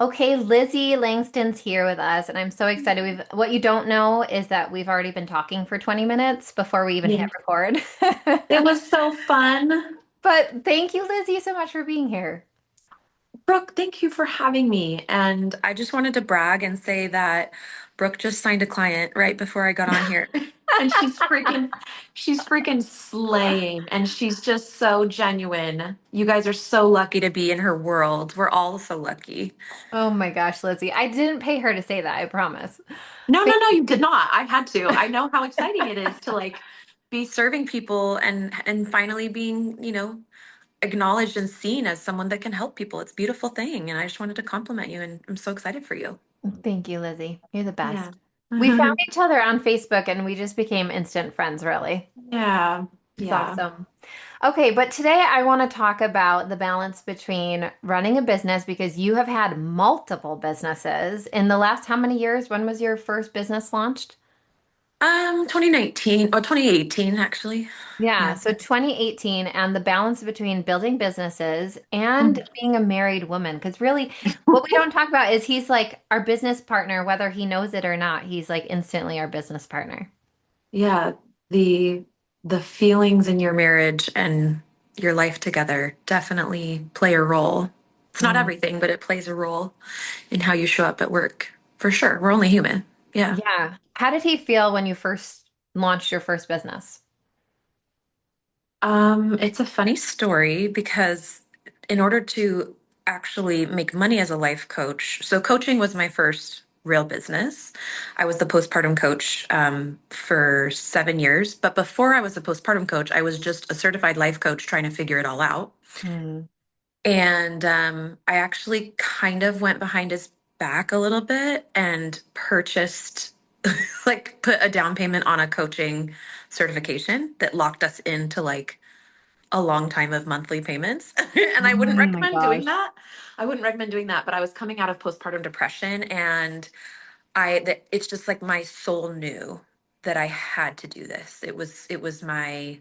Okay, Lizzie Langston's here with us, and I'm so excited. What you don't know is that we've already been talking for 20 minutes before we even hit Yes. record. It was so fun. But thank you, Lizzie, so much for being here. Brooke, thank you for having me. And I just wanted to brag and say that Brooke just signed a client right before I got on here. And she's freaking slaying. And she's just so genuine. You guys are so lucky to be in her world. We're all so lucky. Oh my gosh, Lizzie. I didn't pay her to say that, I promise. No, But no, no, you did not. I had to. I know how exciting it is to like be serving people and finally being, acknowledged and seen as someone that can help people. It's a beautiful thing. And I just wanted to compliment you and I'm so excited for you. thank you, Lizzie. You're the Yeah. best. We found each other on Facebook and we just became instant friends, really. Yeah. It's Yeah. awesome. Okay, but today I want to talk about the balance between running a business because you have had multiple businesses in the last how many years? When was your first business launched? 2019 or 2018 actually. Yeah, Yeah. so 2018 and the balance between building businesses and being a married woman. Because really, what we don't talk about is he's like our business partner, whether he knows it or not. He's like instantly our business partner. Yeah. The the feelings in your marriage and your life together definitely play a role. It's not Mm. everything, but it plays a role in how you show up at work. For sure. We're only human. Yeah. Yeah. How did he feel when you first launched your first business? It's a funny story because in order to actually make money as a life coach, so coaching was my first real business. I was the postpartum coach for 7 years, but before I was a postpartum coach, I was just a certified life coach trying to figure it all out. Hmm. And I actually kind of went behind his back a little bit and purchased, like, put a down payment on a coaching certification that locked us into like a long time of monthly payments. And I wouldn't Oh my recommend doing gosh. that. I wouldn't recommend doing that, but I was coming out of postpartum depression and it's just like my soul knew that I had to do this. It was my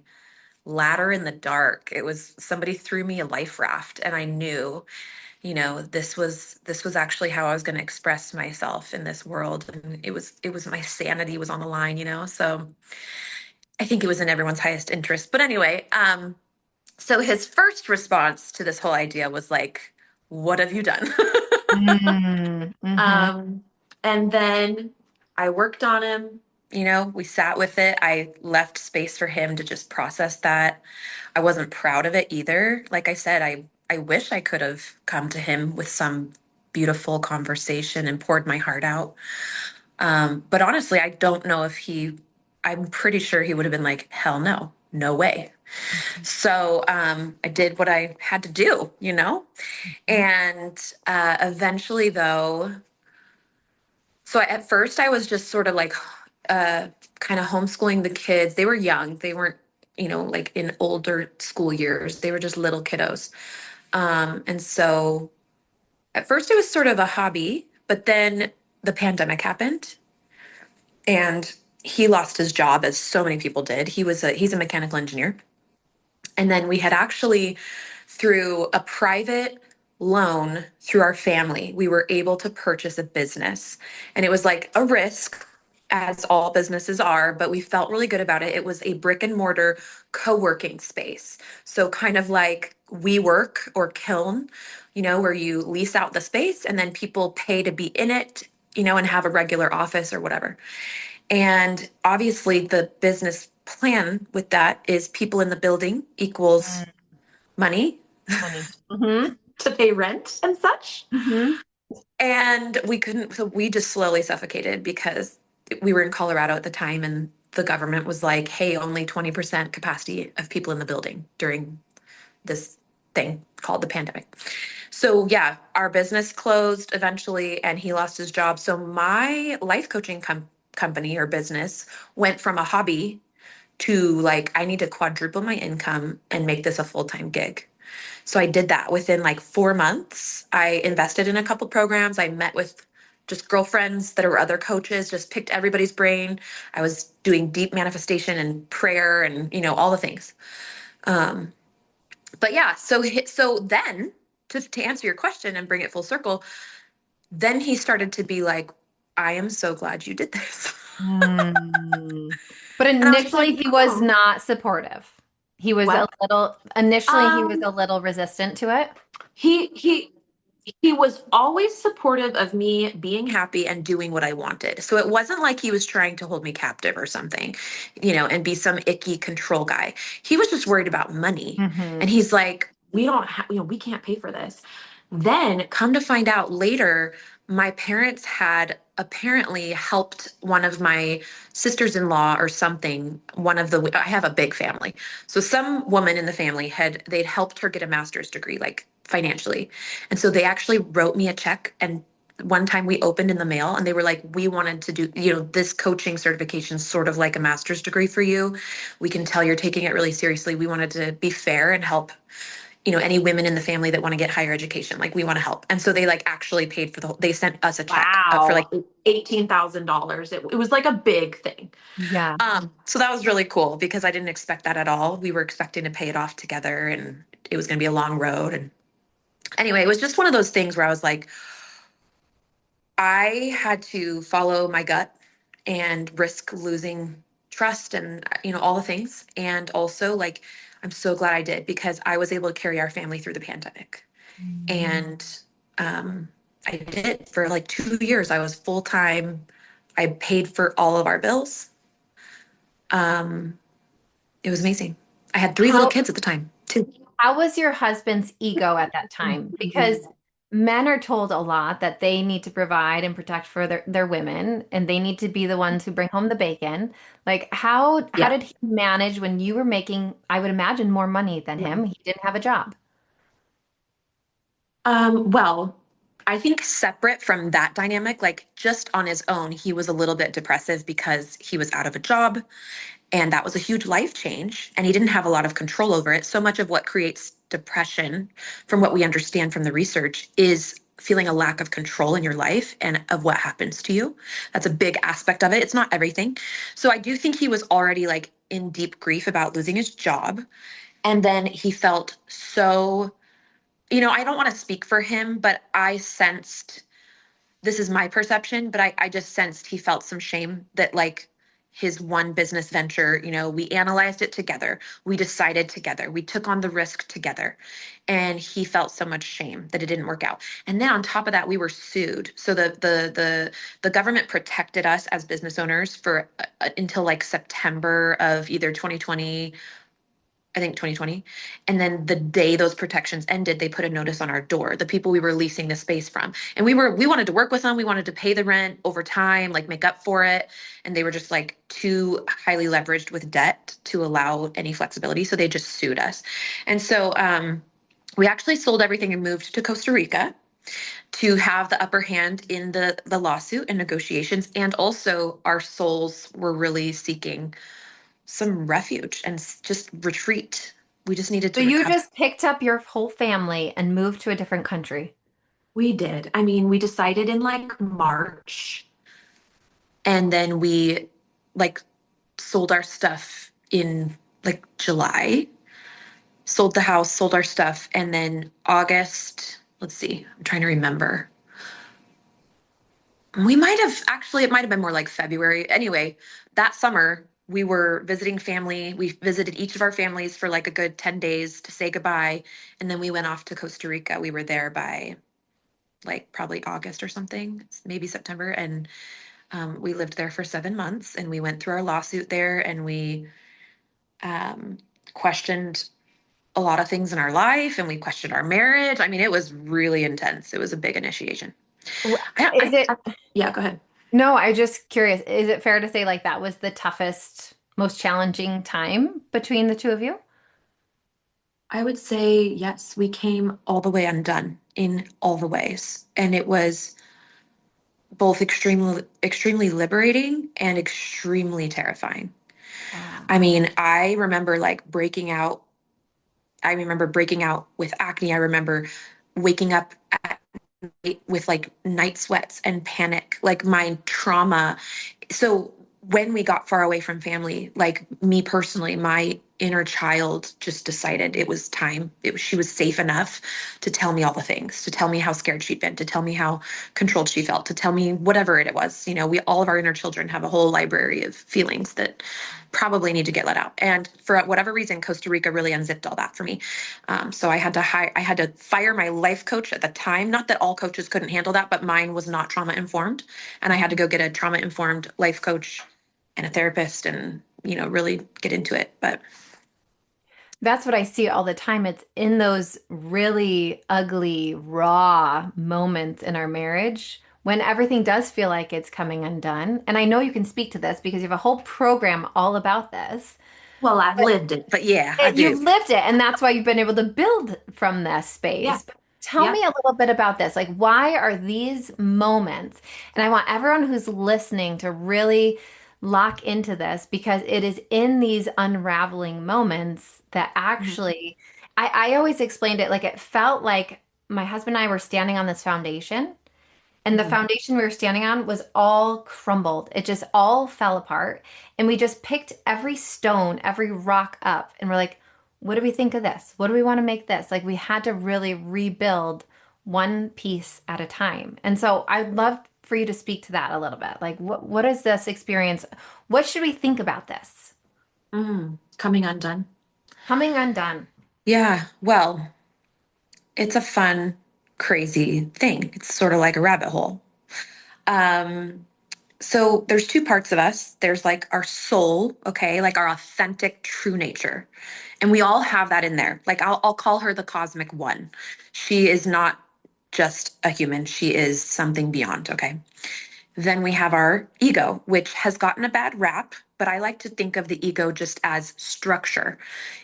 ladder in the dark. It was somebody threw me a life raft and I knew, this was actually how I was going to express myself in this world and it was my sanity was on the line, So I think it was in everyone's highest interest. But anyway, so his first response to this whole idea was like, "What have you done?" Mm, hmm. um, and then I worked on him. We sat with it. I left space for him to just process that. I wasn't proud of it either. Like I said, I wish I could have come to him with some beautiful conversation and poured my heart out. But honestly, I don't know if I'm pretty sure he would have been like, hell no, no way. So I did what I had to do. And eventually, though, so at first I was just sort of like uh, kind of homeschooling the kids. They were young, they weren't, like in older school years, they were just little kiddos. And so at first it was sort of a hobby, but then the pandemic happened and he lost his job as so many people did. He's a mechanical engineer. And then we had actually, through a private loan through our family, we were able to purchase a business. And it was like a risk, as all businesses are, but we felt really good about it. It was a brick and mortar co working space. So, kind of like WeWork or Kiln, where you lease out the space and then people pay to be in it, and have a regular office or whatever. And obviously, the business plan with that is people in the building equals money Money. Hmm. to pay rent and such. Hmm. And we couldn't, so we just slowly suffocated because we were in Colorado at the time and the government was like, hey, only 20% capacity of people in the building during this thing called the pandemic. So, yeah, our business closed eventually and he lost his job. So, my life coaching company or business went from a hobby to like, I need to quadruple my income and make this a full time gig. So I did that within like 4 months. I invested in a couple programs. I met with just girlfriends that were other coaches, just picked everybody's brain. I was doing deep manifestation and prayer and, all the things. Um, but yeah, so then to answer your question and bring it full circle, then he started to be like, I am so glad you did this. Hmm. But And I was just like, initially he was oh, not supportive. what? Initially he was Um, a little resistant to it. he he he was always supportive of me being happy and doing what I wanted. So it wasn't like he was trying to hold me captive or something, and be some icky control guy. He was just worried about money. And Hmm. he's like, we don't have, we can't pay for this. Then come to find out later, my parents had apparently helped one of my sisters-in-law or something, I have a big family. So some woman in the family they'd helped her get a master's degree, like financially. And so they actually wrote me a check. And one time we opened in the mail and they were like, we wanted to do, this coaching certification, sort of like a master's degree for you. We can tell you're taking it really seriously. We wanted to be fair and help, any women in the family that want to get higher education. Like we want to help. And so they like actually paid for they sent us a check for like Wow. $18,000. It was like a big thing. Yeah. So that was really cool because I didn't expect that at all. We were expecting to pay it off together and it was going to be a long road. And anyway, it was just one of those things where I was like, I had to follow my gut and risk losing trust and all the things. And also like I'm so glad I did because I was able to carry our family through the pandemic. And um I did for like 2 years. I was full time. I paid for all of our bills. Um it was amazing. I had 3 little How kids at the time, too. how was your husband's ego at that time? Because men are told a lot that they need to provide and protect for their women and they need to be the ones who bring home the bacon. Like how Yeah. did he manage when you were making, I would imagine, more money than Yeah. him? He didn't have a job. Well, I think separate from that dynamic, like just on his own, he was a little bit depressive because he was out of a job and that was a huge life change and he didn't have a lot of control over it. So much of what creates depression, from what we understand from the research, is feeling a lack of control in your life and of what happens to you. That's a big aspect of it. It's not everything. So I do think he was already like in deep grief about losing his job. And then he felt so, I don't want to speak for him, but I sensed, this is my perception, but I just sensed he felt some shame that like his one business venture, we analyzed it together. We decided together. We took on the risk together. And he felt so much shame that it didn't work out. And then on top of that, we were sued. So the government protected us as business owners for until like September of either 2020, I think 2020. And then the day those protections ended, they put a notice on our door, the people we were leasing the space from. And we wanted to work with them. We wanted to pay the rent over time, like make up for it. And they were just like too highly leveraged with debt to allow any flexibility. So they just sued us. And so we actually sold everything and moved to Costa Rica to have the upper hand in the lawsuit and negotiations. And also our souls were really seeking some refuge and just retreat. We just needed So to you recover. just picked up your whole family and moved to a different country. We did. I mean, we decided in like March, and then we like sold our stuff in like July, sold the house, sold our stuff, and then August, let's see, I'm trying to remember. We might have actually, it might have been more like February. Anyway, that summer, we were visiting family. We visited each of our families for like a good 10 days to say goodbye. And then we went off to Costa Rica. We were there by like probably August or something, maybe September. And we lived there for 7 months and we went through our lawsuit there and we um, questioned a lot of things in our life and we questioned our marriage. I mean, it was really intense. It was a big initiation. Wh- I, Is I, it, I yeah, go ahead. no, I just curious. Is it fair to say like that was the toughest, most challenging time between the two of you? I would say yes, we came all the way undone in all the ways. And it was both extremely liberating and extremely terrifying. Wow. I mean, I remember breaking out with acne. I remember waking up at night with like night sweats and panic, like my trauma. So when we got far away from family, like me personally, my inner child just decided it was time. She was safe enough to tell me all the things, to tell me how scared she'd been, to tell me how controlled she felt, to tell me whatever it was. We all of our inner children have a whole library of feelings that probably need to get let out. And for whatever reason, Costa Rica really unzipped all that for me. So I had to fire my life coach at the time. Not that all coaches couldn't handle that, but mine was not trauma informed, and I had to go get a trauma informed life coach and a therapist, and really get into it. But That's what I see all the time. It's in those really ugly, raw moments in our marriage when everything does feel like it's coming undone. And I know you can speak to this because you have a whole program all about this. well, I've lived it, but yeah, I do. You've lived it, and that's why you've been able to build from this Yeah. space. But tell me Yep. a little bit about this. Like, why are these moments? And I want everyone who's listening to really lock into this because it is in these unraveling moments that Mhm. actually, I always explained it like it felt like my husband and I were standing on this foundation. And the Mhm. foundation we were standing on was all crumbled. It just all fell apart. And we just picked every stone, every rock up, and we're like, what do we think of this? What do we want to make this? Like we had to really rebuild one piece at a time. And so I'd love for you to speak to that a little bit. Like what is this experience? What should we think about this? Coming undone. Coming undone. Yeah, well, it's a fun, crazy thing. It's sort of like a rabbit hole. Um, so there's two parts of us. There's like our soul, okay, like our authentic, true nature. And we all have that in there. Like I'll call her the cosmic one. She is not just a human, she is something beyond, okay? Then we have our ego, which has gotten a bad rap, but I like to think of the ego just as structure.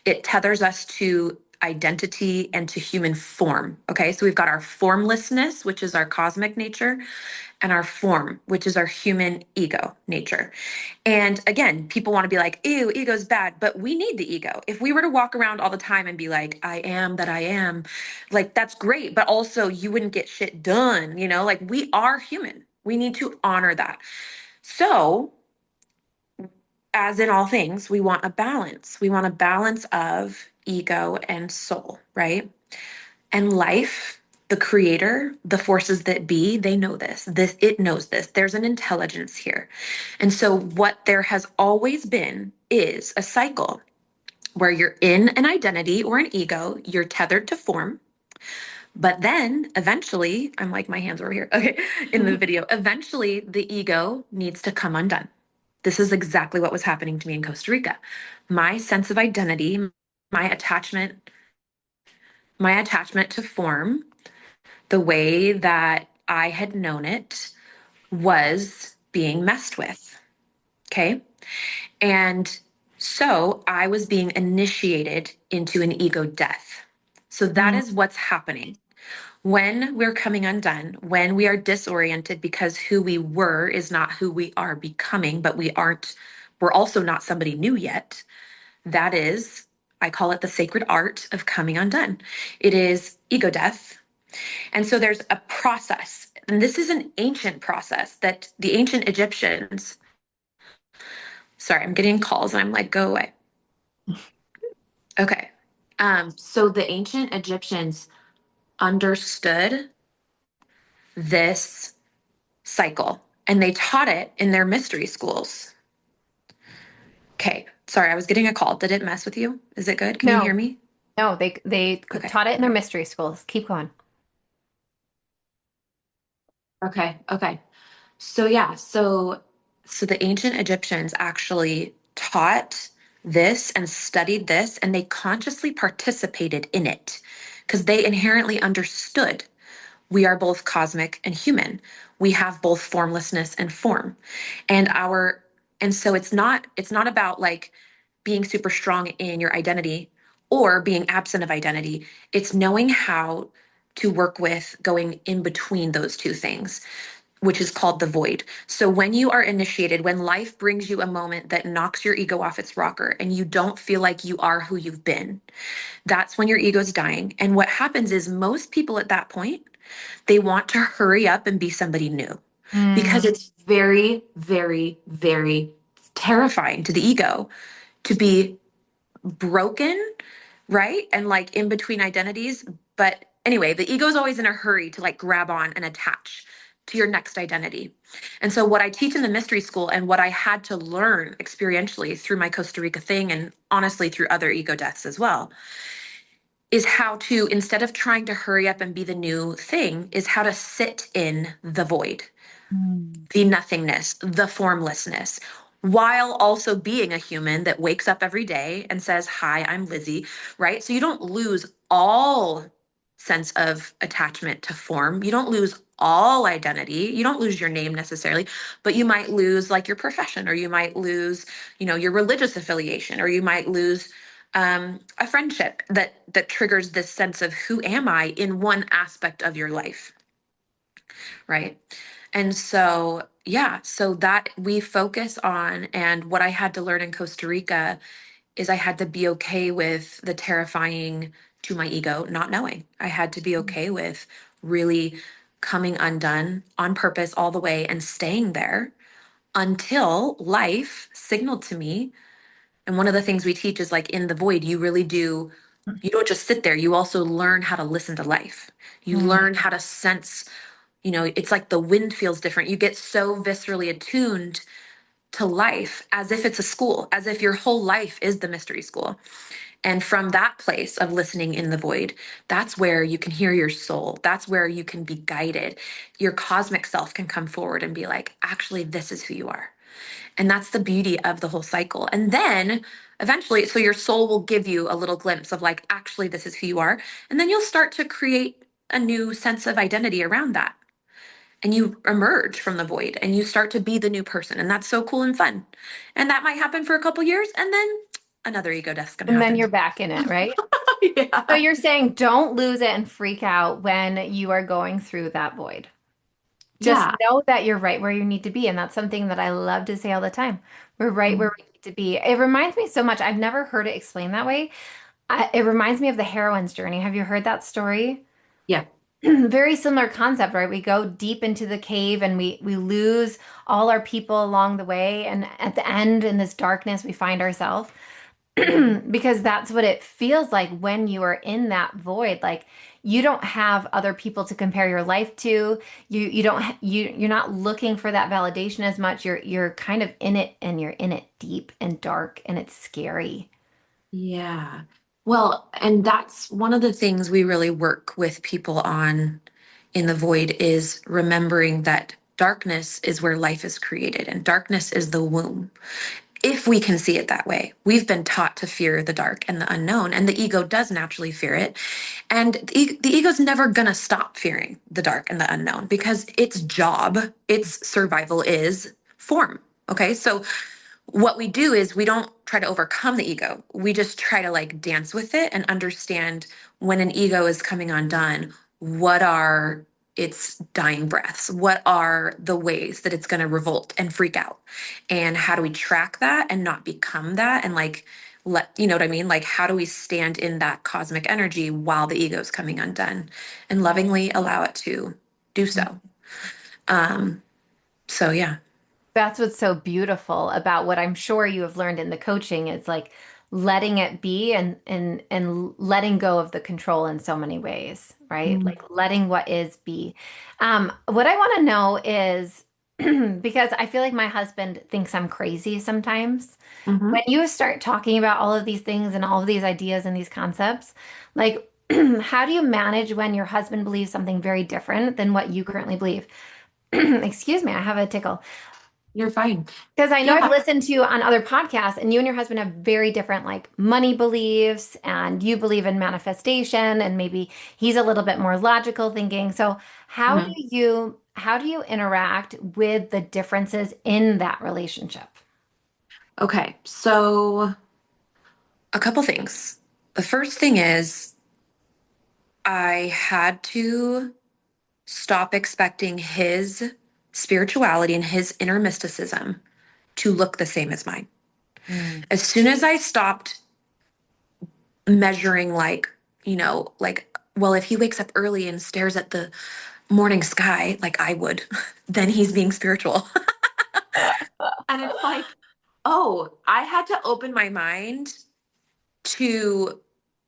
It tethers us to identity and to human form. Okay, so we've got our formlessness, which is our cosmic nature, and our form, which is our human ego nature. And again, people want to be like, ew, ego's bad, but we need the ego. If we were to walk around all the time and be like, I am that I am, like that's great, but also you wouldn't get shit done, like we are human. We need to honor that. So, as in all things, we want a balance. We want a balance of ego and soul, right? And life, the creator, the forces that be, they know this. It knows this. There's an intelligence here. And so what there has always been is a cycle where you're in an identity or an ego, you're tethered to form, but then eventually, I'm like my hands are over here. Okay, in the video, eventually the ego needs to come undone. This is exactly what was happening to me in Costa Rica. My sense of identity, my attachment, my attachment to form, the way that I had known it was being messed with. Okay. And so I was being initiated into an ego death. So that Mm, is what's happening. When we're coming undone, when we are disoriented because who we were is not who we are becoming, but we're also not somebody new yet. That is, I call it the sacred art of coming undone. It is ego death. And so there's a process, and this is an ancient process that the ancient Egyptians, sorry, I'm getting calls and I'm like, go away. Okay. So the ancient Egyptians understood this cycle and they taught it in their mystery schools. Okay. Sorry, I was getting a call. Did it mess with you? Is it good? Can you hear no, me? no, they Okay. taught it in their mystery schools. Keep going. Okay. Okay. So yeah, so the ancient Egyptians actually taught this and studied this and they consciously participated in it because they inherently understood we are both cosmic and human. We have both formlessness and form. And our and so it's not about like being super strong in your identity or being absent of identity. It's knowing how to work with going in between those two things, which is called the void. So when you are initiated, when life brings you a moment that knocks your ego off its rocker and you don't feel like you are who you've been, that's when your ego's dying. And what happens is most people at that point, they want to hurry up and be somebody new Mm, because it's very, very, very terrifying to the ego to be broken, right? And like in between identities. But anyway, the ego is always in a hurry to like grab on and attach to your next identity. And so, what I teach in the mystery school and what I had to learn experientially through my Costa Rica thing, and honestly through other ego deaths as well, is how to, instead of trying to hurry up and be the new thing, is how to sit in the void, Mm. the nothingness, the formlessness, while also being a human that wakes up every day and says, "Hi, I'm Lizzie," right? So you don't lose all sense of attachment to form. You don't lose all identity. You don't lose your name necessarily, but you might lose like your profession, or you might lose, your religious affiliation, or you might lose a friendship that triggers this sense of who am I in one aspect of your life, right? And so, yeah, so that we focus on, and what I had to learn in Costa Rica is I had to be okay with the terrifying to my ego not knowing. I had to be okay with really coming undone on purpose all the way and staying there until life signaled to me. And one of the things we teach is like in the void, you really do, you don't just sit there, you also learn how to listen to life. You Mm. learn how to sense, it's like the wind feels different. You get so viscerally attuned to life as if it's a school, as if your whole life is the mystery school. And from that place of listening in the void, that's where you can hear your soul. That's where you can be guided. Your cosmic self can come forward and be like, actually, this is who you are. And that's the beauty of the whole cycle. And then eventually, so your soul will give you a little glimpse of like, actually, this is who you are. And then you'll start to create a new sense of identity around that. And you emerge from the void and you start to be the new person. And that's so cool and fun. And that might happen for a couple years. And then another ego death's going to And then happen. you're back in it, right? So Yeah. you're saying don't lose it and freak out when you are going through that void. Just Yeah. know that you're right where you need to be. And that's something that I love to say all the time. We're right where we need to be. It reminds me so much. I've never heard it explained that way. It reminds me of the heroine's journey. Have you heard that story? Yeah. Very similar concept, right? We go deep into the cave and we lose all our people along the way. And at the end, in this darkness, we find ourselves. Mhm. Because that's what it feels like when you are in that void. Like you don't have other people to compare your life to. You don't you're not looking for that validation as much. You're kind of in it and you're in it deep and dark and it's scary. Yeah. Well, and that's one of the things we really work with people on in the void is remembering that darkness is where life is created and darkness is the womb. If we can see it that way, we've been taught to fear the dark and the unknown, and the ego does naturally fear it. And the ego's never going to stop fearing the dark and the unknown because its job, its survival is form. Okay. So what we do is we don't try to overcome the ego. We just try to like dance with it and understand when an ego is coming undone, what are its dying breaths? What are the ways that it's going to revolt and freak out? And how do we track that and not become that? And like, you know what I mean? Like, how do we stand in that cosmic energy while the ego is coming undone and lovingly allow it to do so? Um, so yeah. That's what's so beautiful about what I'm sure you have learned in the coaching is like letting it be and letting go of the control in so many ways, right? Mm-hmm. Like letting what is be. What I want to know is because I feel like my husband thinks I'm crazy sometimes. When you start talking about all of these things and all of these ideas and these concepts, like how do you manage when your husband believes something very different than what you currently believe? Excuse me, I have a tickle. You're fine. Because I know I've Yeah. listened to you on other podcasts, and you and your husband have very different like money beliefs, and you believe in manifestation, and maybe he's a little bit more logical thinking. So Mhm. how do you interact with the differences in that relationship? Okay, so a couple things. The first thing is I had to stop expecting his spirituality and his inner mysticism to look the same as mine. Mm. As soon as I stopped measuring, like, like, well, if he wakes up early and stares at the morning sky like I would, then he's being spiritual. And it's like, oh, I had to open my mind to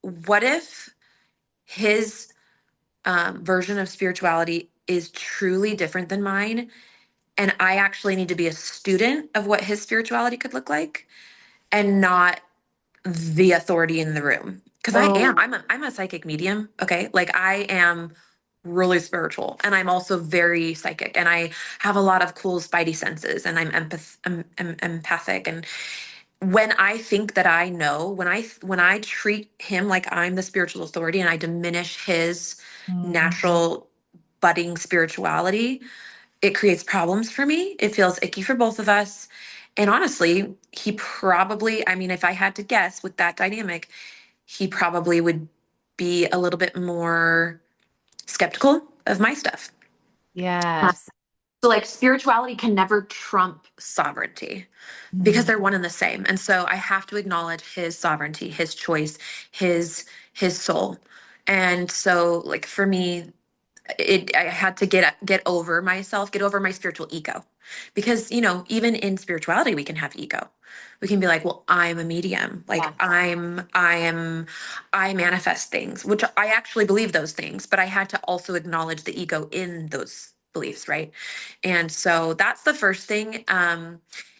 what if his version of spirituality is truly different than mine, and I actually need to be a student of what his spirituality could look like and not the authority in the room. Because Oh, I'm a psychic medium. Okay. Like I am really spiritual and I'm also very psychic and I have a lot of cool spidey senses and I'm empathic. And when I think that I know, when I treat him like I'm the spiritual authority and I diminish his mm, natural budding spirituality, it creates problems for me. It feels icky for both of us. And honestly, he probably, I mean, if I had to guess with that dynamic, he probably would be a little bit more skeptical of my stuff. yes. So, like, spirituality can never trump sovereignty because Mm. they're one and the same. And so I have to acknowledge his sovereignty, his choice, his his soul. And so, like, for me, I had to get over myself, get over my spiritual ego. Because, even in spirituality we can have ego. We can be like, well, I'm a medium. Like Yes. I manifest things, which I actually believe those things, but I had to also acknowledge the ego in those beliefs, right? And so that's the first thing.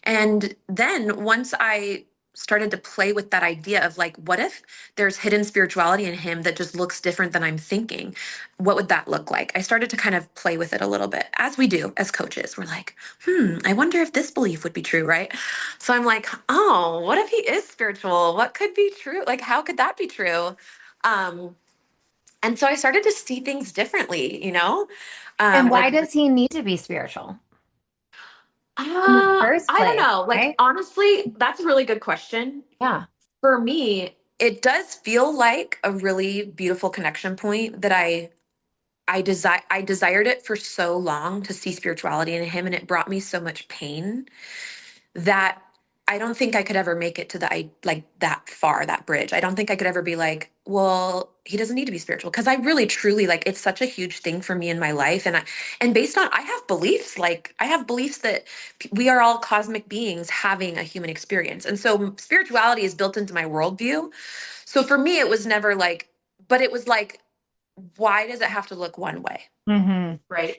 And then once I started to play with that idea of like, what if there's hidden spirituality in him that just looks different than I'm thinking? What would that look like? I started to kind of play with it a little bit, as we do as coaches. We're like, I wonder if this belief would be true, right? So I'm like, oh, what if he is spiritual? What could be true? Like, how could that be true? Um, and so I started to see things differently, And like, why does he need to be spiritual in the first I don't place, know. Like, right? honestly, that's a really good question. Yeah. For me, it does feel like a really beautiful connection point that I desired it for so long to see spirituality in him, and it brought me so much pain that I don't think I could ever make it to the I like that far, that bridge. I don't think I could ever be like, well, he doesn't need to be spiritual because I really truly like it's such a huge thing for me in my life and based on I have beliefs, like I have beliefs that we are all cosmic beings having a human experience. And so spirituality is built into my worldview. So for me it was never like, but it was like, why does it have to look one way? Hmm. Right.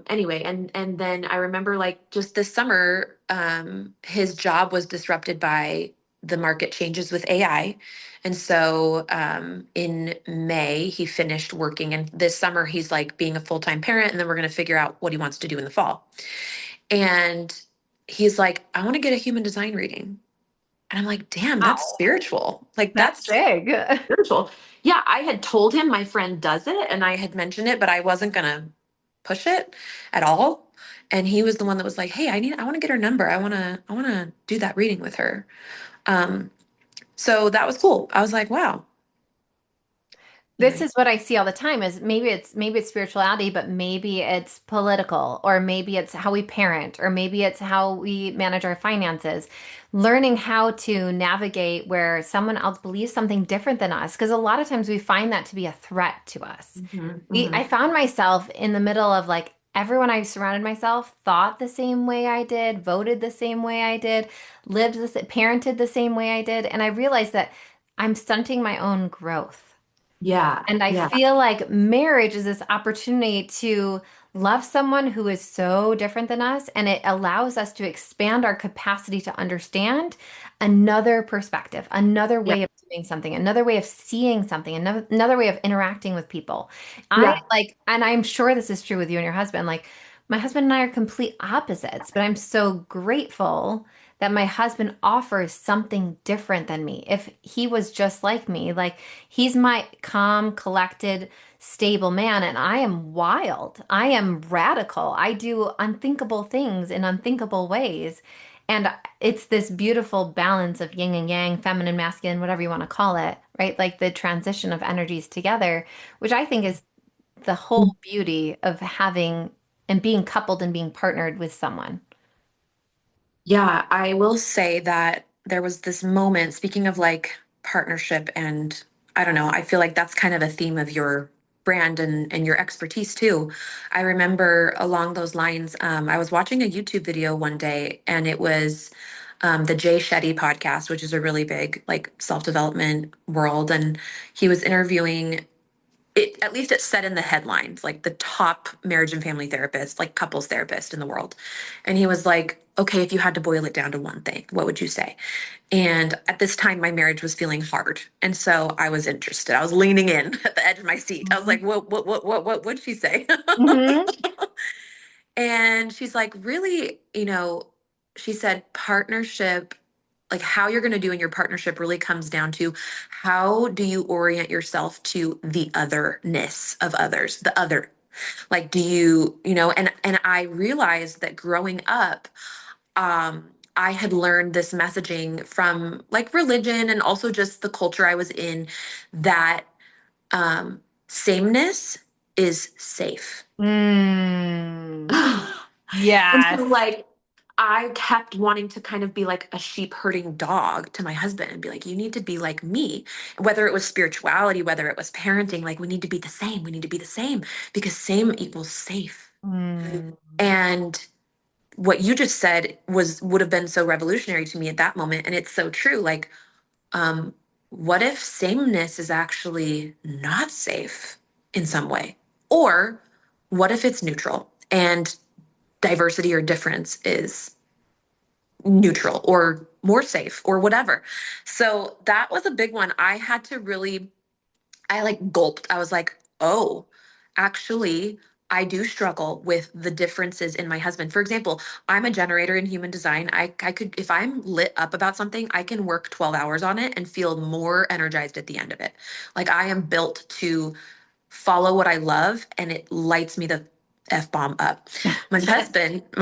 Anyway, and then I remember like just this summer, his job was disrupted by the market changes with AI. And so in May he finished working, and this summer he's like being a full-time parent, and then we're going to figure out what he wants to do in the fall. And he's like, I want to get a human design reading. And I'm like, damn, that's Wow. spiritual. Like That's that's big. spiritual. Yeah, I had told him my friend does it and I had mentioned it, but I wasn't gonna push it at all. And he was the one that was like, "Hey, I want to get her number. I want to do that reading with her." Um, so that was cool. I was like, "Wow." This Anyway. is what I see all the time is maybe it's spirituality, but maybe it's political, or maybe it's how we parent, or maybe it's how we manage our finances. Learning how to navigate where someone else believes something different than us, because a lot of times we find that to be a threat to us. Mhm, I mhm. found myself in the middle of like everyone I surrounded myself thought the same way I did, voted the same way I did, parented the same way I did, and I realized that I'm stunting my own growth. Yeah, And I yeah, feel like marriage is this opportunity to love someone who is so different than us, and it allows us to expand our capacity to understand another perspective, another yeah, way of doing something, another way of seeing something, another way of interacting with people. I yeah, like, and I'm sure this is true with you and your husband. Like, my husband and I are complete opposites, but I'm so grateful that my husband offers something different than me. If he was just like me, like, he's my calm, collected, stable man, and I am wild. I am radical. I do unthinkable things in unthinkable ways. And it's this beautiful balance of yin and yang, feminine, masculine, whatever you want to call it, right? Like the transition of energies together, which I think is the whole beauty of having and being coupled and being partnered with someone. yeah. I will say that there was this moment, speaking of like partnership, and I don't know, I feel like that's kind of a theme of your brand and your expertise too. I remember along those lines, I was watching a YouTube video one day and it was the Jay Shetty podcast, which is a really big like self-development world. And he was interviewing it, at least it said in the headlines, like the top marriage and family therapist, like couples therapist in the world. And he was like, okay, if you had to boil it down to one thing, what would you say? And at this time, my marriage was feeling hard. And so I was interested. I was leaning in at the edge of my seat. I was like, what would she say? Mm-hmm. And she's like, really, she said, partnership, like how you're going to do in your partnership really comes down to how do you orient yourself to the otherness of others, the other. Like, do you, and I realized that growing up, I had learned this messaging from like religion and also just the culture I was in that sameness is safe. Mm. And so, Yes. like, I kept wanting to kind of be like a sheep herding dog to my husband and be like, you need to be like me. Whether it was spirituality, whether it was parenting, like, we need to be the same. We need to be the same because same equals safe. Mm. And what you just said would have been so revolutionary to me at that moment. And it's so true. Like, um, what if sameness is actually not safe in some way? Or what if it's neutral and diversity or difference is neutral or more safe or whatever? So that was a big one. I had to really, I like gulped. I was like, oh, actually, I do struggle with the differences in my husband. For example, I'm a generator in human design. I could, if I'm lit up about something, I can work 12 hours on it and feel more energized at the end of it. Like I am built to follow what I love and it lights me the F bomb up. My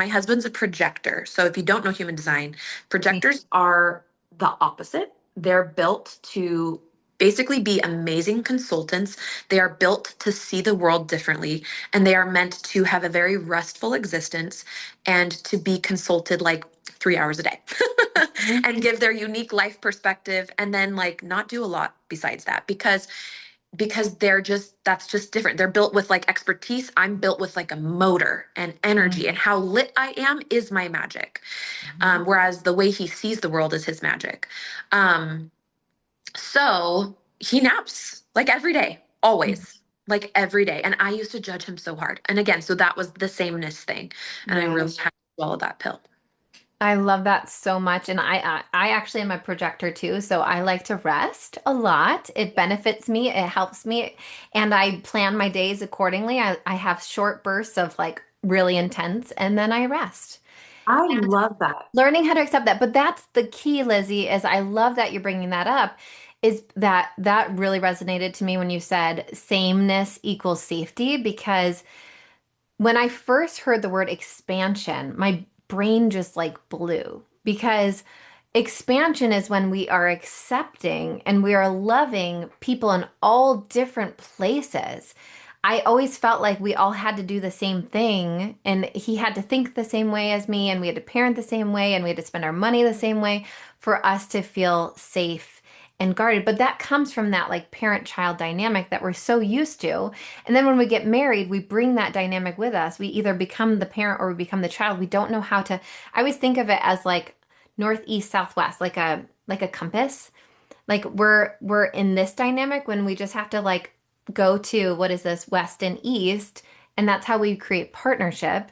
husband's a projector. So if you don't know human design, projectors are the opposite. They're built to basically be amazing consultants. They are built to see the world differently and they are meant to have a very restful existence and to be consulted like 3 hours a day and give their unique life perspective and then like not do a lot besides that because they're just that's just different. They're built with like expertise. I'm built with like a motor and energy, and how lit I am is my magic. Whereas the way he sees the world is his magic. So he naps like every day, always. Like every day. And I used to judge him so hard. And again, so that was the sameness thing. And I Yeah. really had to swallow that pill. I love that so much. And I actually am a projector too. So I like to rest a lot. It benefits me, it helps me. And I plan my days accordingly. I have short bursts of like really intense and then I rest. I love that. Learning how to accept that. But that's the key, Lizzie, is I love that you're bringing that up, is that really resonated to me when you said sameness equals safety, because when I first heard the word expansion, my brain just like blew because expansion is when we are accepting and we are loving people in all different places. I always felt like we all had to do the same thing, and he had to think the same way as me, and we had to parent the same way, and we had to spend our money the same way for us to feel safe and guarded. But that comes from that like parent-child dynamic that we're so used to. And then when we get married, we bring that dynamic with us. We either become the parent or we become the child. We don't know how to. I always think of it as like north, east, southwest, like a compass. Like we're in this dynamic when we just have to like go to what is this, west and east, and that's how we create partnership,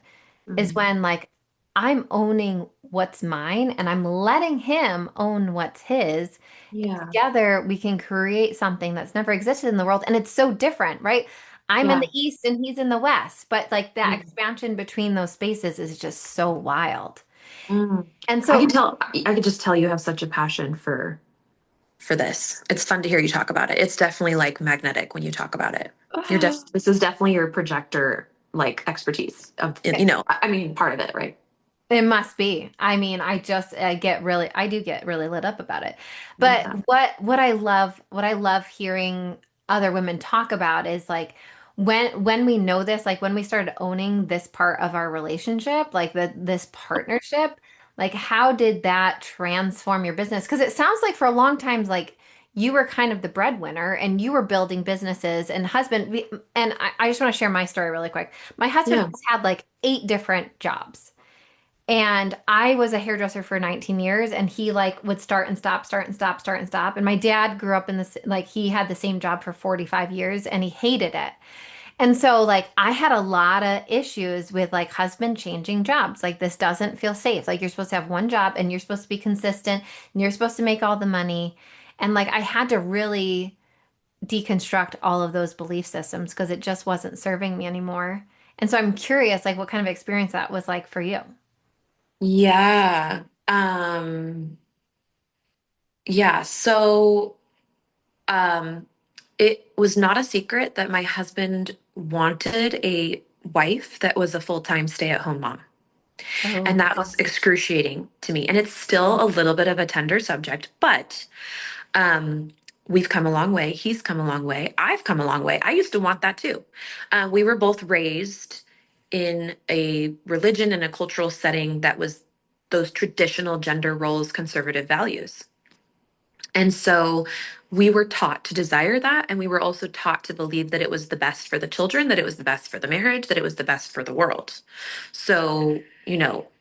is Mhm. when like I'm owning what's mine and I'm letting him own what's his. Yeah. Together, we can create something that's never existed in the world. And it's so different, right? I'm in the Yeah. east and he's in the west, but like that Yeah. expansion between those spaces is just so wild. Mm. And I can so, tell, I could just tell you have such a passion for this. It's fun to hear you talk about it. It's definitely like magnetic when you talk about it. This is definitely your projector like expertise of I mean part of it, right? it must be. I mean, I do get really lit up about it. Love But that. what I love hearing other women talk about is like when we know this, like when we started owning this part of our relationship, like this partnership, like how did that transform your business? Because it sounds like for a long time, like you were kind of the breadwinner and you were building businesses and I just want to share my story really quick. My husband Yeah. has had like 8 different jobs. And I was a hairdresser for 19 years, and he like would start and stop, start and stop, start and stop. And my dad grew up in this, like he had the same job for 45 years and he hated it. And so like I had a lot of issues with like husband changing jobs. Like this doesn't feel safe. Like you're supposed to have one job and you're supposed to be consistent and you're supposed to make all the money. And like I had to really deconstruct all of those belief systems because it just wasn't serving me anymore. And so I'm curious like what kind of experience that was like for you. Yeah. Yeah. So, um, it was not a secret that my husband wanted a wife that was a full-time stay-at-home mom. And Oh. that was excruciating to me. And it's still a little bit of a tender subject, but um, we've come a long way. He's come a long way. I've come a long way. I used to want that too. We were both raised in a religion and a cultural setting that was those traditional gender roles, conservative values. And so we were taught to desire that. And we were also taught to believe that it was the best for the children, that it was the best for the marriage, that it was the best for the world. So,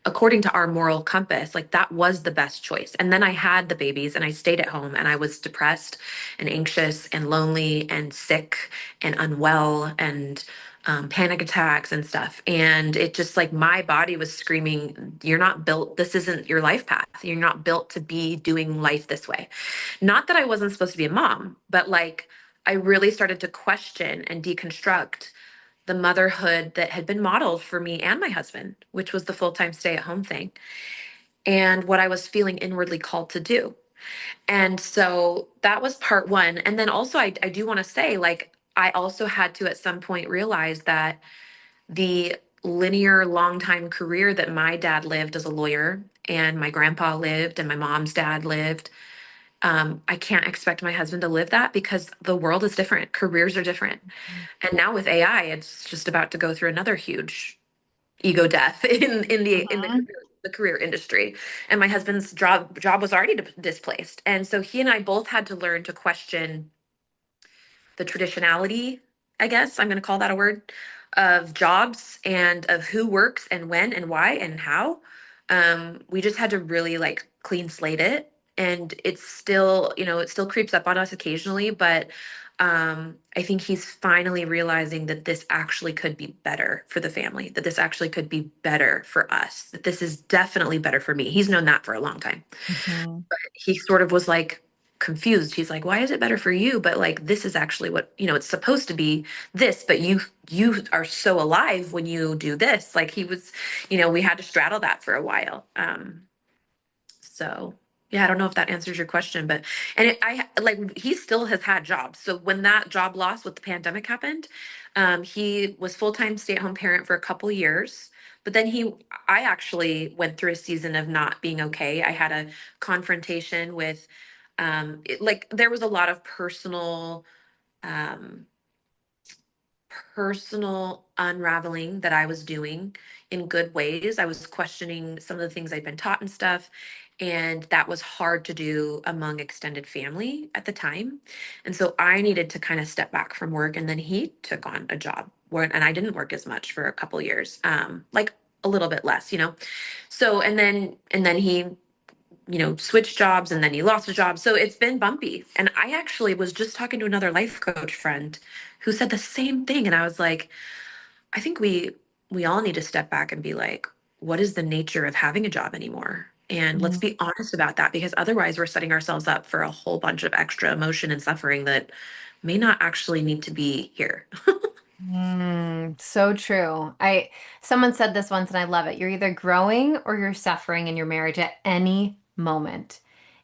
according to our moral compass, like that was the best choice. And then I had the babies and I stayed at home and I was depressed and anxious and lonely and sick and unwell and panic attacks and stuff. And it just like my body was screaming, you're not built, this isn't your life path. You're not built to be doing life this way. Not that I wasn't supposed to be a mom, but like I really started to question and deconstruct the motherhood that had been modeled for me and my husband, which was the full time stay at home thing, and what I was feeling inwardly called to do. And so that was part one. And then also, I do want to say, like, I also had to at some point realize that the linear long time career that my dad lived as a lawyer and my grandpa lived and my mom's dad lived, I can't expect my husband to live that because the world is different, careers are different. And now with AI, it's just about to go through another huge ego death in the Mhm. career industry. And my husband's job was already displaced. And so he and I both had to learn to question the traditionality, I guess I'm going to call that a word, of jobs and of who works and when and why and how. We just had to really like clean slate it. And it's still, it still creeps up on us occasionally, but I think he's finally realizing that this actually could be better for the family, that this actually could be better for us, that this is definitely better for me. He's known that for a long time. Mhm. He sort of was like confused. He's like, why is it better for you? But like this is actually what, it's supposed to be this, but you are so alive when you do this. Like he was, we had to straddle that for a while. So yeah, I don't know if that answers your question, but I like he still has had jobs. So when that job loss with the pandemic happened, he was full-time stay-at-home parent for a couple years. But then I actually went through a season of not being okay. I had a confrontation with, like there was a lot of um, personal unraveling that I was doing in good ways. I was questioning some of the things I'd been taught and stuff. And that was hard to do among extended family at the time. And so I needed to kind of step back from work. And then he took on a job and I didn't work as much for a couple years, like a little bit less. So, and then he switched jobs and then he lost a job. So it's been bumpy. And I actually was just talking to another life coach friend who said the same thing. And I was like, I think we all need to step back and be like, what is the nature of having a job anymore? And let's be honest about that because otherwise we're setting ourselves up for a whole bunch of extra emotion and suffering that may not actually need to be here. So true. Someone said this once and I love it. You're either growing or you're suffering in your marriage at any moment.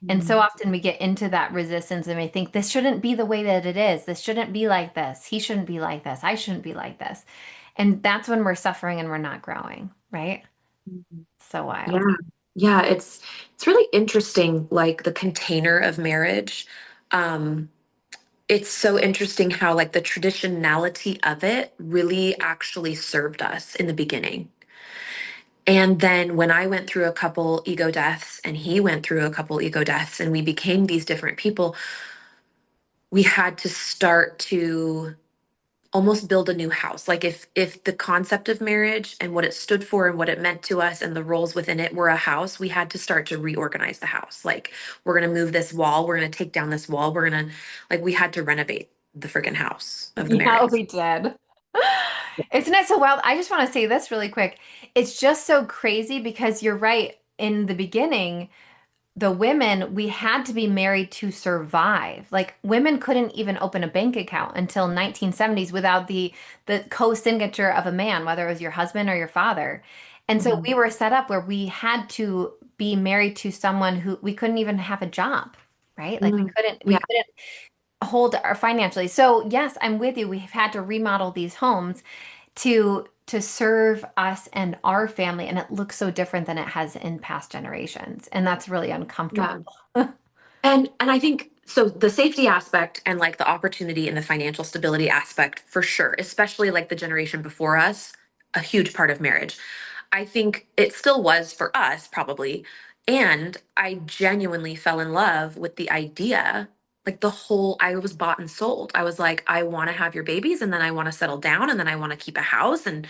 And so Mhm. often we get into that resistance and we think this shouldn't be the way that it is. This shouldn't be like this. He shouldn't be like this. I shouldn't be like this. And that's when we're suffering and we're not growing, right? So wild. Yeah. Yeah, it's really interesting, like the container of marriage. Um, it's so interesting how like the traditionality of it really actually served us in the beginning. And then when I went through a couple ego deaths and he went through a couple ego deaths and we became these different people, we had to start to almost build a new house. Like if the concept of marriage and what it stood for and what it meant to us and the roles within it were a house, we had to start to reorganize the house. Like we're going to move this wall, we're going to take down this wall, we're going to like we had to renovate the freaking house of the Yeah, marriage. we did. Isn't it so wild? I just want to say this really quick. It's just so crazy because you're right. In the beginning, the women, we had to be married to survive. Like women couldn't even open a bank account until 1970s without the co-signature of a man, whether it was your husband or your father. And so Mhm. we were set up where we had to be married to someone who we couldn't even have a job, right? Like Mm, we yeah. couldn't hold our financially. So yes, I'm with you. We've had to remodel these homes to serve us and our family, and it looks so different than it has in past generations, and that's really uncomfortable. Yeah. And I think so the safety aspect and like the opportunity and the financial stability aspect for sure, especially like the generation before us, a huge part of marriage. I think it still was for us probably. And I genuinely fell in love with the idea, like the whole I was bought and sold. I was like, I want to have your babies and then I want to settle down and then I want to keep a house and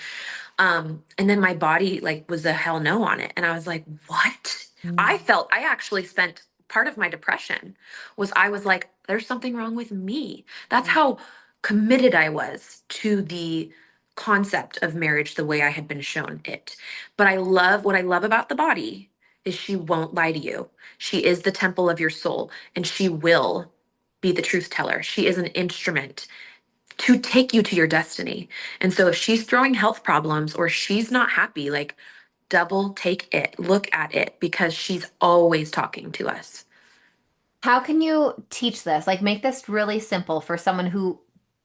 then my body like was a hell no on it. And I was like, what? Mm. I actually spent part of my depression was I was like, there's something wrong with me. That's how committed I was to the concept of marriage the way I had been shown it. But I love what I love about the body is she won't lie to you. She is the temple of your soul and she will be the truth teller. She is an instrument to take you to your destiny. And so if she's throwing health problems or she's not happy, like double take it, look at it because she's always talking to us. How can you teach this? Like, make this really simple for someone who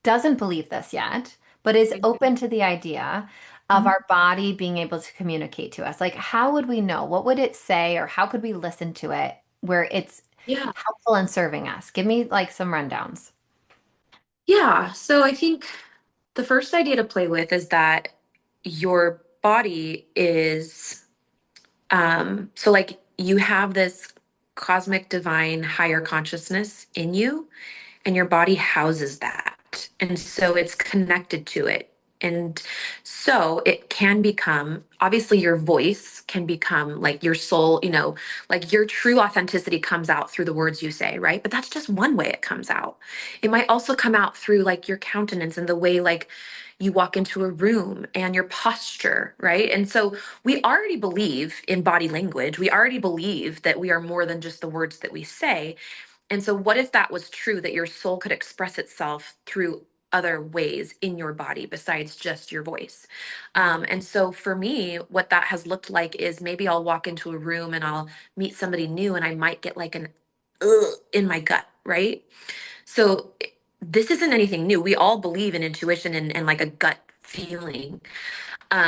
doesn't believe this yet, but is open to the idea of Mhm. our body being able to communicate to us. Like, how would we know? What would it say, or how could we listen to it where it's Yeah. helpful in serving us? Give me like some rundowns. Yeah. So I think the first idea to play with is that your body is so like you have this cosmic divine higher consciousness in you and your body houses that. And so it's connected to it. And so it can become, obviously, your voice can become like your soul, like your true authenticity comes out through the words you say, right? But that's just one way it comes out. It might also come out through like your countenance and the way like you walk into a room and your posture, right? And so we already believe in body language. We already believe that we are more than just the words that we say. And so, what if that was true that your soul could express itself through other ways in your body besides just your voice? And so, for me, what that has looked like is maybe I'll walk into a room and I'll meet somebody new and I might get like an ugh in my gut, right? So, this isn't anything new. We all believe in intuition and like a gut feeling.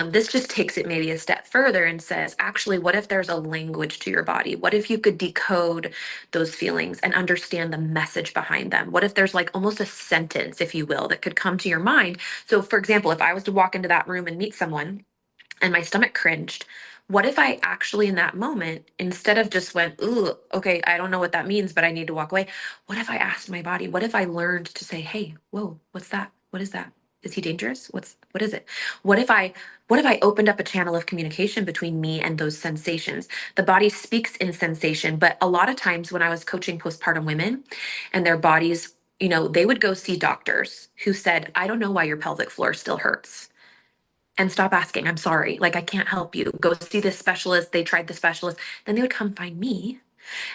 This just takes it maybe a step further and says, actually, what if there's a language to your body? What if you could decode those feelings and understand the message behind them? What if there's like almost a sentence, if you will, that could come to your mind? So, for example, if I was to walk into that room and meet someone and my stomach cringed, what if I actually in that moment, instead of just went, ooh, okay, I don't know what that means, but I need to walk away? What if I asked my body? What if I learned to say, hey, whoa, what's that? What is that? Is he dangerous? What is it? What if I what if I opened up a channel of communication between me and those sensations? The body speaks in sensation, but a lot of times when I was coaching postpartum women and their bodies, they would go see doctors who said, I don't know why your pelvic floor still hurts and stop asking. I'm sorry. Like, I can't help you. Go see this specialist. They tried the specialist. Then they would come find me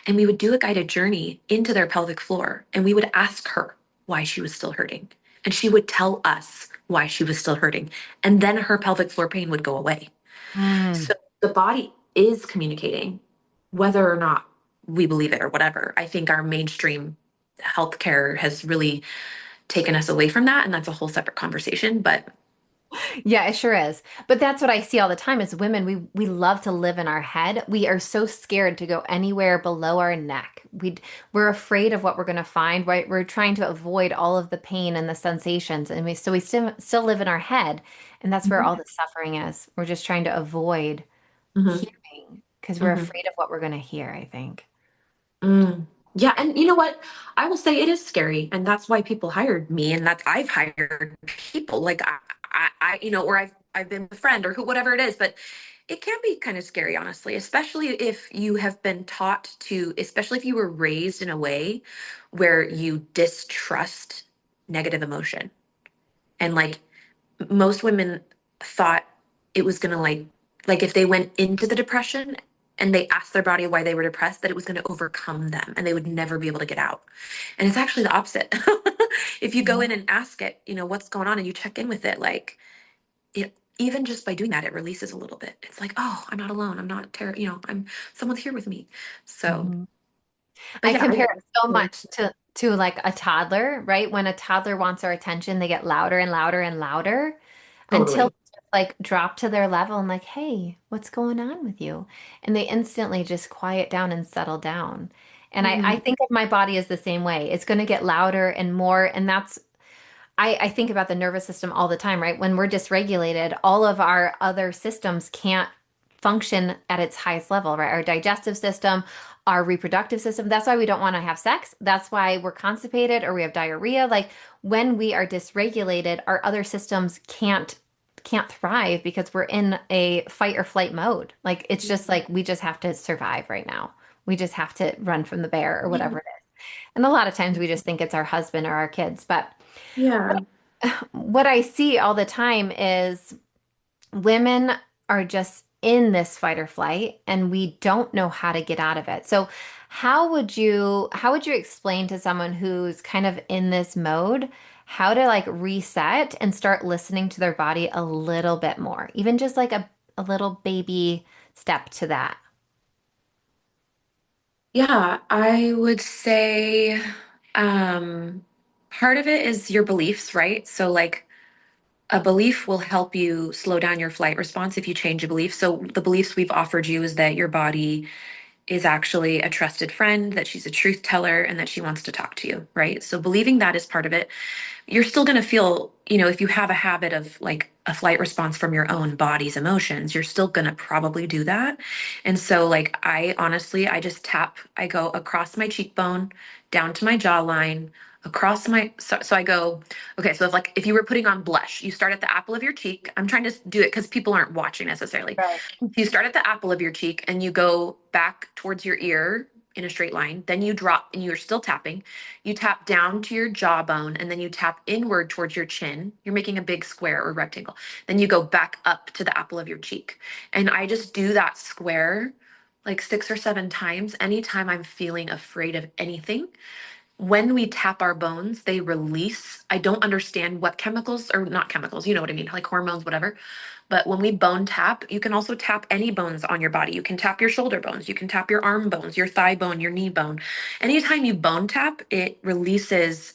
and we would do a guided journey into their pelvic floor. And we would ask her why she was still hurting. And she would tell us why she was still hurting. And then her pelvic floor pain would go away. Mm. So the body is communicating, whether or not we believe it or whatever. I think our mainstream healthcare has really taken us away from that. And that's a whole separate conversation. But Yeah, it sure is. But that's what I see all the time is women, we love to live in our head. We are so scared to go anywhere below our neck. We're afraid of what we're going to find, right? We're trying to avoid all of the pain and the sensations. And we still live in our head, and that's where all Mhm. the suffering is. We're just trying to avoid Mhm. hearing because we're Mhm. afraid of what we're going to hear, I think. Mm. Yeah, and you know what? I will say it is scary, and that's why people hired me, and that's I've hired people like or I've been a friend or who, whatever it is, but it can be kind of scary, honestly, especially if you have been taught to, especially if you were raised in a way where you distrust negative emotion, and like most women thought it was gonna like if they went into the depression and they asked their body why they were depressed, that it was going to overcome them and they would never be able to get out. And it's actually the opposite. If you go Yeah. in and ask it, what's going on, and you check in with it, like it, even just by doing that, it releases a little bit. It's like, oh, I'm not alone. I'm not I'm someone's here with me. So, Mhm. but I yeah, compare it so much to like a toddler, right? When a toddler wants our attention, they get louder and louder and louder until totally. we just, like drop to their level and like, hey, what's going on with you? And they instantly just quiet down and settle down. And I Mhm. think of my body as the same way. It's going to get louder and more. And that's I think about the nervous system all the time, right? When we're dysregulated, all of our other systems can't function at its highest level, right? Our digestive system, our reproductive system. That's why we don't want to have sex. That's why we're constipated or we have diarrhea. Like when we are dysregulated, our other systems can't thrive because we're in a fight or flight mode. Like it's just like we just have to survive right now. We just have to run from the bear or whatever it is. And a lot of times we just think it's our husband or our kids, but Yeah. what I see all the time is women are just in this fight or flight and we don't know how to get out of it. So how would you explain to someone who's kind of in this mode how to like reset and start listening to their body a little bit more? Even just like a little baby step to that. Yeah, I would say um part of it is your beliefs, right? So like a belief will help you slow down your flight response if you change a belief. So the beliefs we've offered you is that your body is actually a trusted friend, that she's a truth teller, and that she wants to talk to you, right? So believing that is part of it. You're still going to feel, if you have a habit of like a flight response from your own body's emotions, you're still going to probably do that. And so, like, I honestly, I just tap, I go across my cheekbone, down to my jawline, across my, so I go, okay, so if you were putting on blush, you start at the apple of your cheek. I'm trying to do it because people aren't watching necessarily. Right. You start at the apple of your cheek and you go back towards your ear in a straight line. Then you drop and you're still tapping. You tap down to your jawbone and then you tap inward towards your chin. You're making a big square or rectangle. Then you go back up to the apple of your cheek. And I just do that square like 6 or 7 times anytime I'm feeling afraid of anything. When we tap our bones, they release. I don't understand what chemicals, or not chemicals, you know what I mean, like hormones, whatever. But when we bone tap, you can also tap any bones on your body. You can tap your shoulder bones, you can tap your arm bones, your thigh bone, your knee bone. Anytime you bone tap, it releases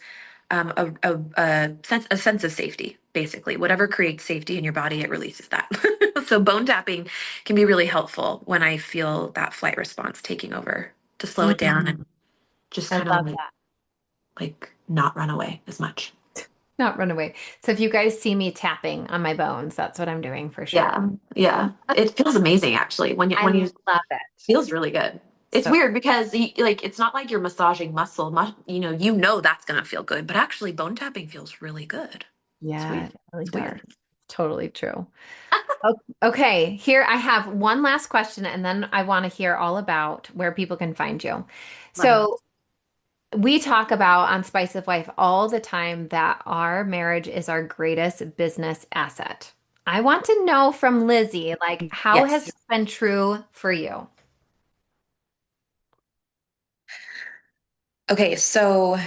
a sense of safety, basically. Whatever creates safety in your body, it releases that. So bone tapping can be really helpful when I feel that flight response taking over, to slow it down Mm, and just I kind of love that. like not run away as much. Not run away. So if you guys see me tapping on my bones, that's what I'm doing for sure. Yeah, yeah. It feels amazing actually I when you love it. feels really good. It's So weird because like it's not like you're massaging muscle. That's gonna feel good, but actually bone tapping feels really good. It's yeah, weird. it really It's does. weird. Totally true. Okay, here I have one last question, and then I want to hear all about where people can find you. Love it. So, we talk about on Spice of Life all the time that our marriage is our greatest business asset. I want to know from Lizzie, like, how has Yes. this been true for you? Okay, so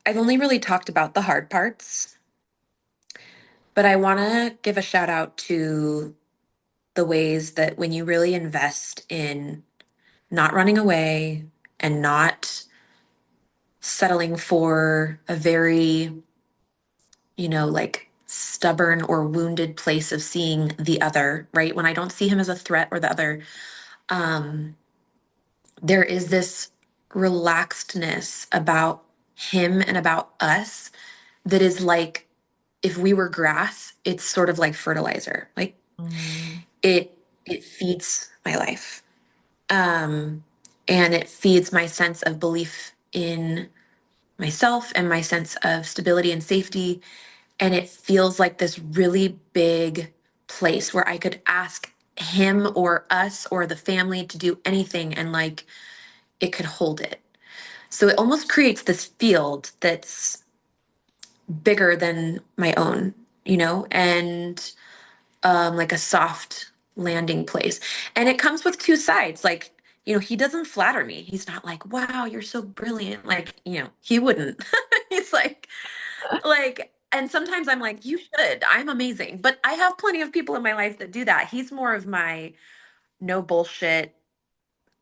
I've only really talked about the hard parts, but I want to give a shout out to the ways that when you really invest in not running away and not settling for a very, like stubborn or wounded place of seeing the other, right? When I don't see him as a threat or the other, um, there is this relaxedness about him and about us that is like if we were grass, it's sort of like fertilizer. Like Mm, it feeds my life. Um, and it feeds my sense of belief in myself and my sense of stability and safety. And it feels like this really big place where I could ask him or us or the family to do anything and like it could hold it. So it almost creates this field that's bigger than my own, and like a soft landing place. And it comes with two sides. Like, he doesn't flatter me. He's not like, wow, you're so brilliant. Like, he wouldn't. He's and sometimes I'm like, you should. I'm amazing. But I have plenty of people in my life that do that. He's more of my no bullshit.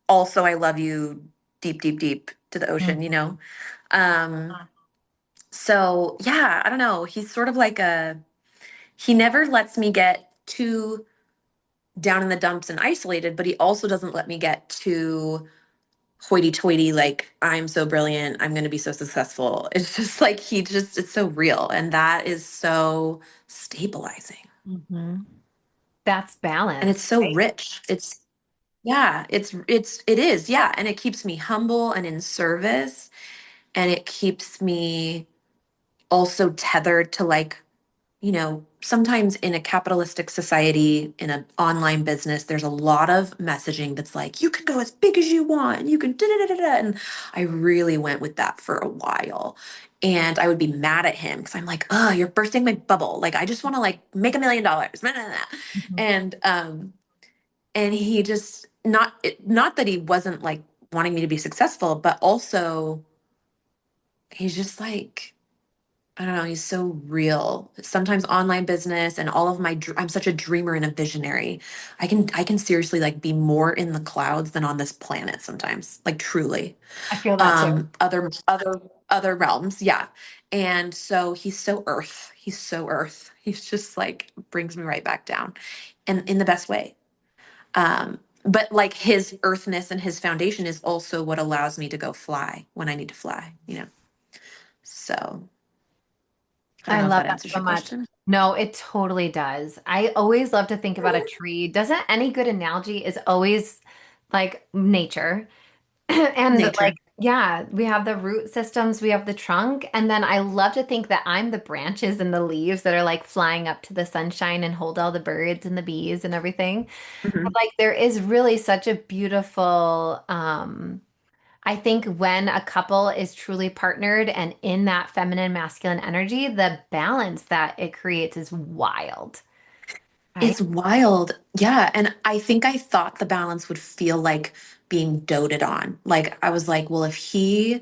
Also, I love you deep, deep, deep to the ocean. Um, so yeah, I don't know. He's sort of like he never lets me get too down in the dumps and isolated, but he also doesn't let me get too hoity-toity, like I'm so brilliant, I'm going to be so successful. It's just like it's so real, and that is so stabilizing. Mhm. That's And it's balance, so right? rich. It is, yeah, and it keeps me humble and in service, and it keeps me also tethered to like, sometimes in a capitalistic society, in an online business, there's a lot of messaging that's like, you can go as big as you want, and you can da da da da da. And I really went with that for a while. And I would be mad at him because I'm like, oh, you're bursting my bubble. Like, I just want to like make $1 million. Mhm. And he just not that he wasn't like wanting me to be successful, but also he's just like I don't know, he's so real. Sometimes online business and all of I'm such a dreamer and a visionary. I can seriously like be more in the clouds than on this planet sometimes. Like truly. I feel that too. Other realms, yeah. And so he's so earth. He's so earth. He's just like brings me right back down. And in the best way. But like his earthness and his foundation is also what allows me to go fly when I need to fly. So I don't I know if love that that answers so your much. question. No, it totally does. I always love to think about a tree. Doesn't any good analogy is always like nature. And like, Nature. yeah, we have the root systems, we have the trunk, and then I love to think that I'm the branches and the leaves that are like flying up to the sunshine and hold all the birds and the bees and everything. But Mhm. like there is really such a beautiful I think when a couple is truly partnered and in that feminine masculine energy, the balance that it creates is wild, right? It's wild. Yeah. And I think I thought the balance would feel like being doted on. Like, I was like, well, if he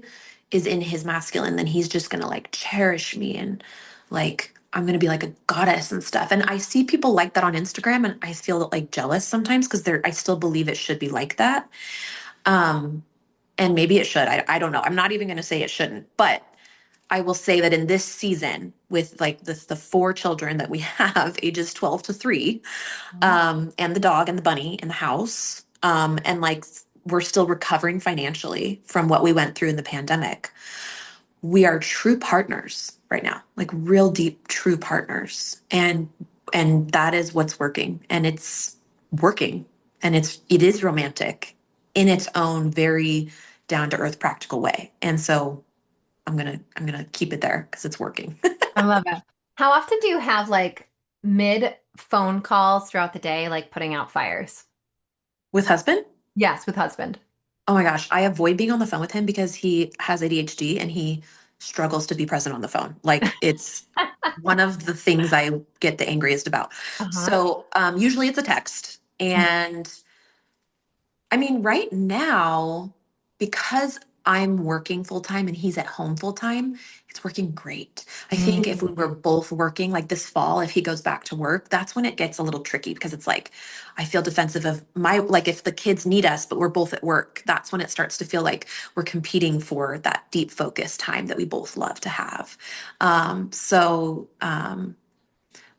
is in his masculine, then he's just going to like cherish me and like, I'm going to be like a goddess and stuff. And I see people like that on Instagram and I feel like jealous sometimes because I still believe it should be like that. Um, and maybe it should. I don't know. I'm not even going to say it shouldn't, but I will say that in this season, with like the four children that we have, ages 12 to 3, and the dog and the bunny in the house, and like we're still recovering financially from what we went through in the pandemic. We are true partners right now, like real deep true partners, and that is what's working, and it's working, and it is romantic in its own very down to earth practical way, and so I'm gonna keep it there because it's working. I love it. How often do you have like mid phone calls throughout the day, like putting out fires? With husband. Yes, with husband. Oh my gosh, I avoid being on the phone with him because he has ADHD and he struggles to be present on the phone. Like it's one of the things I get the angriest about. Uh-huh. So usually it's a text. And I mean, right now, because I'm working full time and he's at home full time, it's working great. I think if Mm. we were both working like this fall, if he goes back to work, that's when it gets a little tricky because it's like I feel defensive of like if the kids need us, but we're both at work, that's when it starts to feel like we're competing for that deep focus time that we both love to have.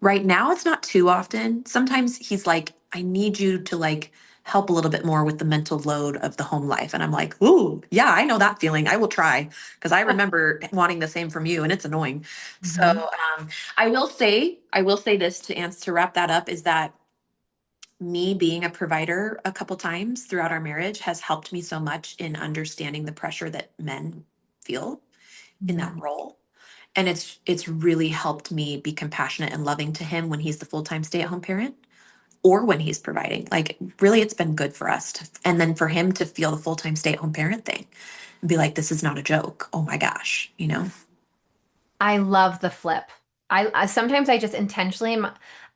Right now, it's not too often. Sometimes he's like, I need you to like help a little bit more with the mental load of the home life. And I'm like, ooh, yeah, I know that feeling. I will try because I remember wanting the same from you and it's annoying. Mhm. So I will say this to wrap that up is that me being a provider a couple times throughout our marriage has helped me so much in understanding the pressure that men feel in that Mhm. role. And it's really helped me be compassionate and loving to him when he's the full-time stay-at-home parent or when he's providing. Like really it's been good for us to, and then for him to feel the full-time stay-at-home parent thing and be like, this is not a joke. Oh my gosh, you know? I love the flip. I sometimes I just intentionally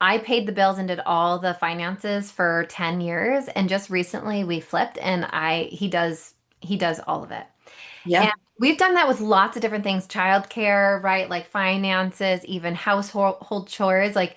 I paid the bills and did all the finances for 10 years and just recently we flipped and I he does all of it. And Yeah. we've done that with lots of different things, childcare, right? Like finances, even household chores. Like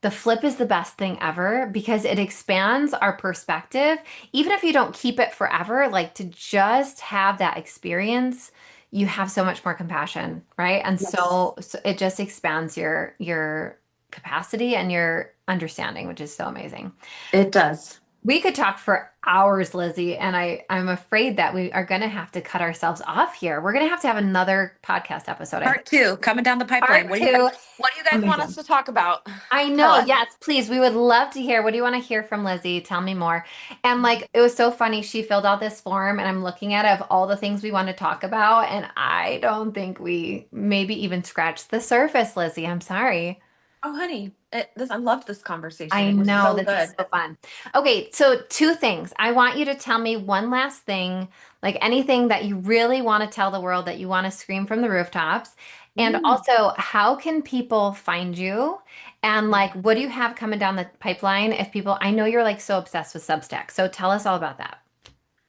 the flip is the best thing ever because it expands our perspective. Even if you don't keep it forever, like to just have that experience, you have so much more compassion, right? And Yes. so it just expands your capacity and your understanding, which is so amazing. It does. We could talk for hours, Lizzie, and I'm afraid that we are going to have to cut ourselves off here. We're going to have another podcast episode, I think. Part two coming down the pipeline. Part two. What do you guys want us Amazing. to talk about? I Tell know. us. Yes, please. We would love to hear. What do you want to hear from Lizzie? Tell me more. And like, it was so funny. She filled out this form, and I'm looking at it of all the things we want to talk about. And I don't think we maybe even scratched the surface, Lizzie. I'm sorry. Oh, honey, I loved this conversation. I It was know so this is good. so fun. Okay, so two things. I want you to tell me one last thing, like anything that you really want to tell the world that you want to scream from the rooftops. And Mm. also, how can people find you? And like, what do you have coming down the pipeline if people, I know you're like so obsessed with Substack. So tell us all about that.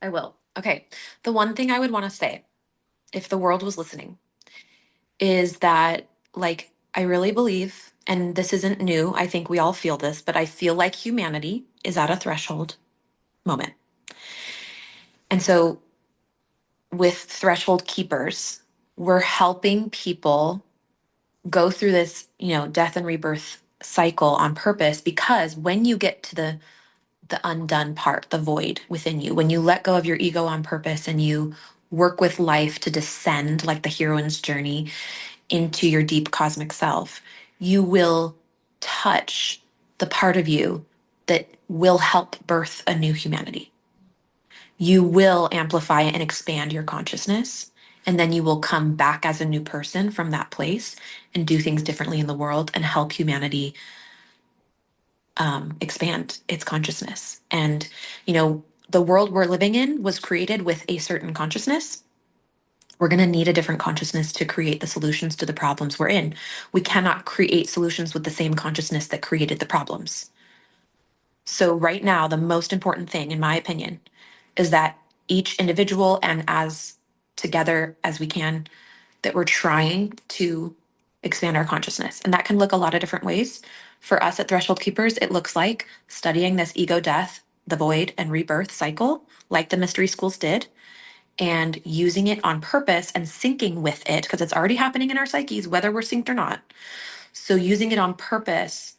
I will. Okay. The one thing I would want to say, if the world was listening, is that, like, I really believe, and this isn't new, I think we all feel this, but I feel like humanity is at a threshold moment. And so, with threshold keepers, we're helping people go through this, death and rebirth cycle on purpose because when you get to the undone part, the void within you, when you let go of your ego on purpose and you work with life to descend like the heroine's journey into your deep cosmic self, you will touch the part of you that will help birth a new humanity. You will amplify and expand your consciousness. And then you will come back as a new person from that place and do things differently in the world and help humanity expand its consciousness. And, the world we're living in was created with a certain consciousness. We're going to need a different consciousness to create the solutions to the problems we're in. We cannot create solutions with the same consciousness that created the problems. So, right now, the most important thing, in my opinion, is that each individual and as together as we can, that we're trying to expand our consciousness. And that can look a lot of different ways. For us at Threshold Keepers, it looks like studying this ego death, the void, and rebirth cycle, like the mystery schools did, and using it on purpose and syncing with it, because it's already happening in our psyches, whether we're synced or not. So, using it on purpose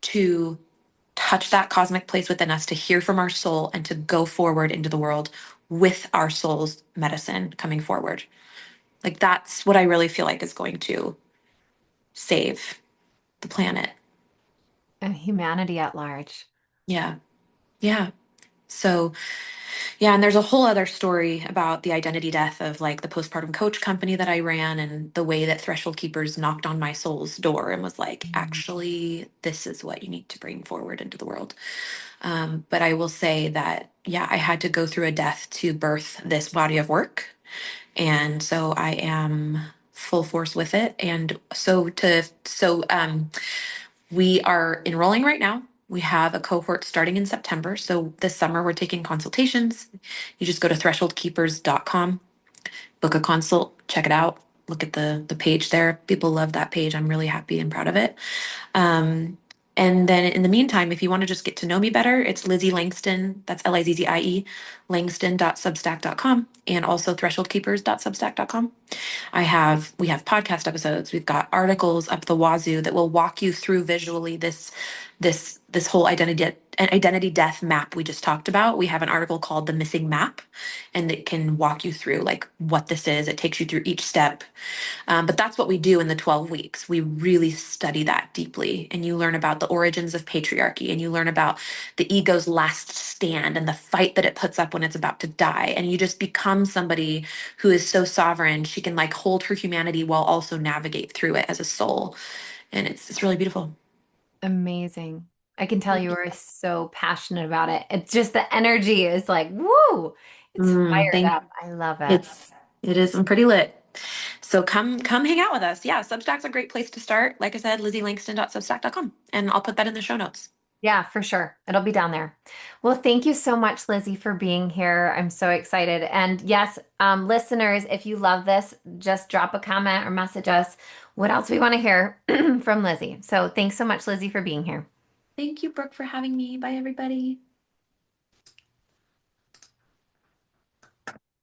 to touch that cosmic place within us, to hear from our soul, and to go forward into the world with our soul's medicine coming forward. Like, that's what I really feel like is going to save the planet. And humanity at large. Yeah. Yeah. So, yeah. And there's a whole other story about the identity death of like the postpartum coach company that I ran and the way that Threshold Keepers knocked on my soul's door and was like, actually, this is what you need to bring forward into the world. But I will say that, yeah, I had to go through a death to birth this body of work. And so I am full force with it. And we are enrolling right now. We have a cohort starting in September. So this summer we're taking consultations. You just go to thresholdkeepers.com, book a consult, check it out, look at the page there. People love that page. I'm really happy and proud of it. And then in the meantime, if you want to just get to know me better, it's Lizzie Langston. That's Lizzie Langston.substack.com and also thresholdkeepers.substack.com. We have podcast episodes. We've got articles up the wazoo that will walk you through visually this whole an identity death map we just talked about, we have an article called The Missing Map, and it can walk you through like what this is. It takes you through each step. But that's what we do in the 12 weeks. We really study that deeply. And you learn about the origins of patriarchy, and you learn about the ego's last stand and the fight that it puts up when it's about to die. And you just become somebody who is so sovereign. She can like hold her humanity while also navigate through it as a soul. And it's really beautiful. Amazing. I can tell you are so passionate about it. It's just the energy is like, woo, it's fired Thank up. I love it. it is pretty lit. So come hang out with us. Yeah, Substack's a great place to start. Like I said, LizzieLangston.substack.com. And I'll put that in the show notes. Yeah, for sure. It'll be down there. Well, thank you so much, Lizzie, for being here. I'm so excited. And yes, listeners, if you love this, just drop a comment or message us what else we want to hear from Lizzie. So thanks so much, Lizzie, for being here. Thank you, Brooke, for having me. Bye, everybody.